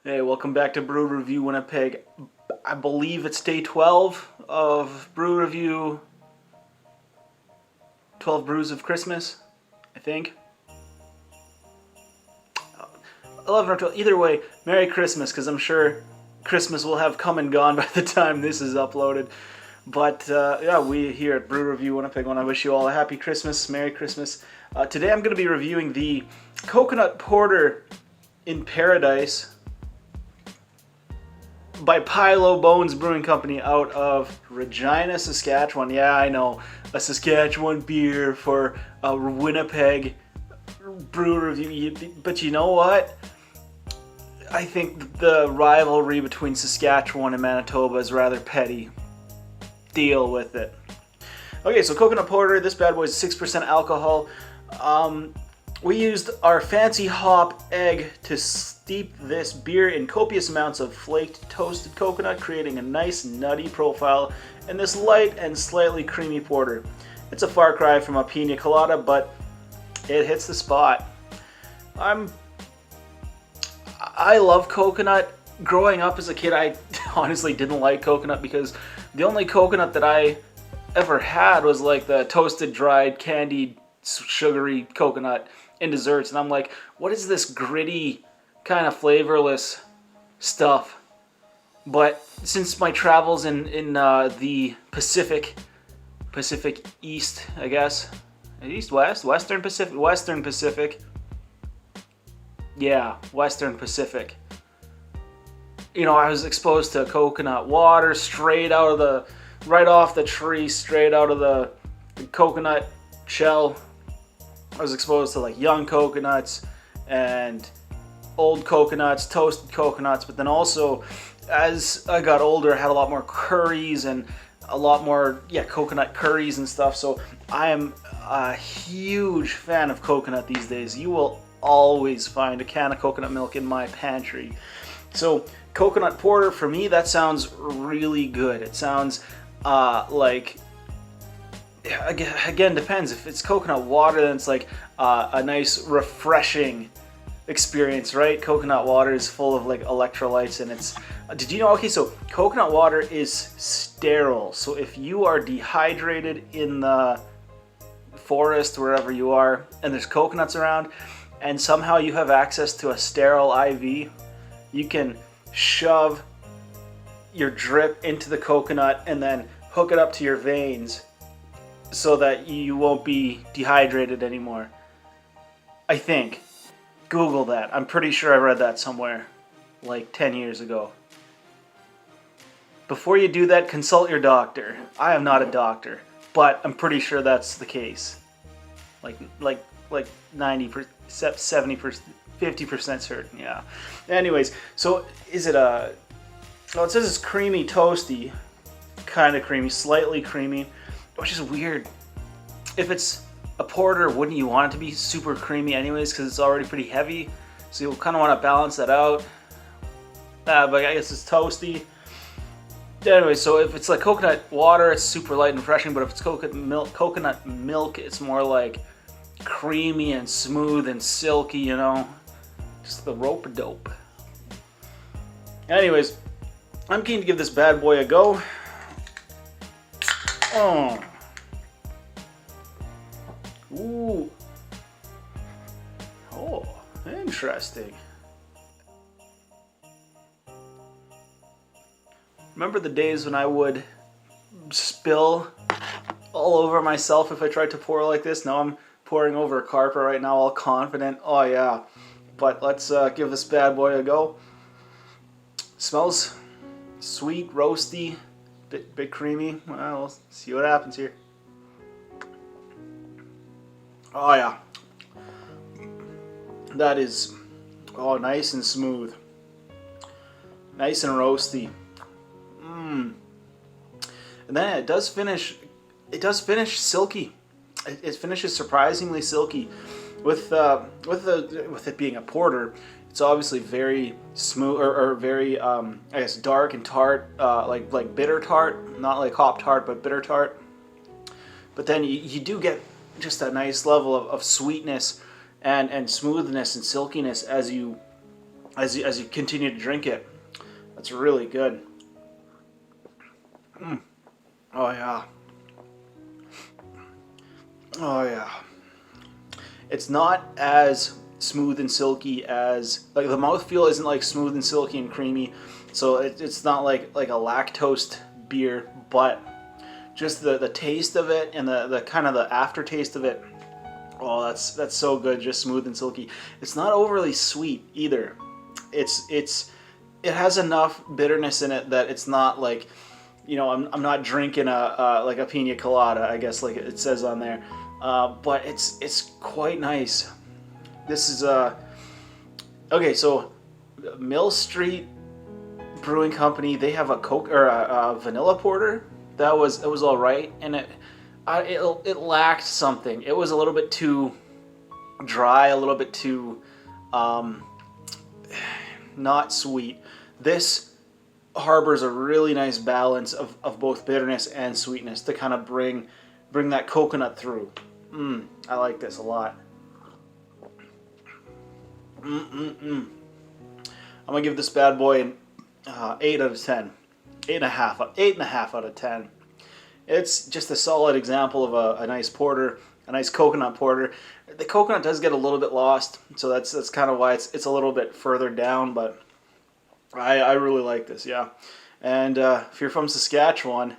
Hey, welcome back to Brew Review Winnipeg. I believe it's day 12 of Brew Review. 12 Brews of Christmas, I think. 11 or 12, either way, Merry Christmas, because I'm sure Christmas will have come and gone by the time this is uploaded. But yeah, we here at Brew Review Winnipeg want to wish you all a happy Christmas, Merry Christmas. Today I'm going to be reviewing the Coconut Porter in Paradise by Pilo Bones Brewing Company out of Regina, Saskatchewan. Yeah, I know, a Saskatchewan beer for a Winnipeg brew review. But you know what? I think the rivalry between Saskatchewan and Manitoba is rather petty. Deal with it. Okay, so Coconut Porter, this bad boy is 6% alcohol. We used our fancy hop egg to steep this beer in copious amounts of flaked toasted coconut, creating a nice nutty profile in this light and slightly creamy porter. It's a far cry from a pina colada, but it hits the spot. I love coconut. Growing up as a kid, I honestly didn't like coconut because the only coconut that I ever had was like the toasted, dried, candied, sugary coconut in desserts, and I'm like, what is this gritty, kind of flavorless stuff? But since my travels in the Pacific East, I guess, Western Pacific, yeah, Western Pacific. You know, I was exposed to coconut water right off the tree, straight out of the coconut shell. I was exposed to like young coconuts and old coconuts, toasted coconuts, but then also as I got older, I had a lot more curries and a lot more, coconut curries and stuff. So I am a huge fan of coconut these days. You will always find a can of coconut milk in my pantry. So Coconut Porter, for me, that sounds really good. It sounds like, again, depends. If it's coconut water, then it's like a nice, refreshing experience, right? Coconut water is full of like electrolytes, and it's. Did you know? Okay, so coconut water is sterile. So if you are dehydrated in the forest, wherever you are, and there's coconuts around, and somehow you have access to a sterile IV, you can shove your drip into the coconut and then hook it up to your veins so that you won't be dehydrated anymore. I think. Google that. I'm pretty sure I read that somewhere like 10 years ago. Before you do that, consult your doctor. I am not a doctor, but I'm pretty sure that's the case. Like 90%, 70%, 50% certain, yeah. Anyways, so is it it says it's creamy, toasty, kind of creamy, slightly creamy, which is weird. If it's a porter, wouldn't you want it to be super creamy anyways, because it's already pretty heavy? So you'll kind of want to balance that out. But I guess it's toasty. Anyway, so if it's like coconut water, it's super light and refreshing, but if it's coconut milk, it's more like creamy and smooth and silky, you know? Just the rope-a-dope. Anyways, I'm keen to give this bad boy a go. Oh. Ooh. Oh, interesting. Remember the days when I would spill all over myself if I tried to pour like this? Now I'm pouring over a carpet right now, all confident. Oh yeah. But let's give this bad boy a go. Smells sweet, roasty, bit creamy. Well, we'll see what happens here. Oh yeah. That is, nice and smooth. Nice and roasty. And then it does finish silky. It finishes surprisingly silky. With it being a porter, it's obviously very smooth or very I guess dark and tart, like bitter tart, not like hop tart, but bitter tart. But then you do get just a nice level of sweetness and smoothness and silkiness as you as you continue to drink it. That's really good. Oh yeah. Oh yeah. It's not as smooth and silky as, like, the mouthfeel isn't like smooth and silky and creamy, so it's not like a lactose beer, but just the taste of it and the kind of the aftertaste of it. Oh, that's so good, just smooth and silky. It's not overly sweet either. It has enough bitterness in it that it's not like, I'm not drinking a like a pina colada, I guess, like it says on there. But it's quite nice. This is okay. So Mill Street Brewing Company, they have a Coke or a vanilla porter that was all right, and it lacked something. It was a little bit too dry, a little bit too not sweet. This harbors a really nice balance of both bitterness and sweetness to kind of bring that coconut through. I like this a lot. I'm gonna give this bad boy an 8 out of 10, 8.5 out of 10. It's just a solid example of a nice porter, a nice coconut porter. The coconut does get a little bit lost, so that's kind of why it's a little bit further down, but I really like this, yeah. And if you're from Saskatchewan,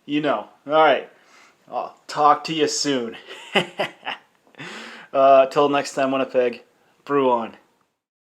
All right, I'll talk to you soon. Till next time, Winnipeg, brew on.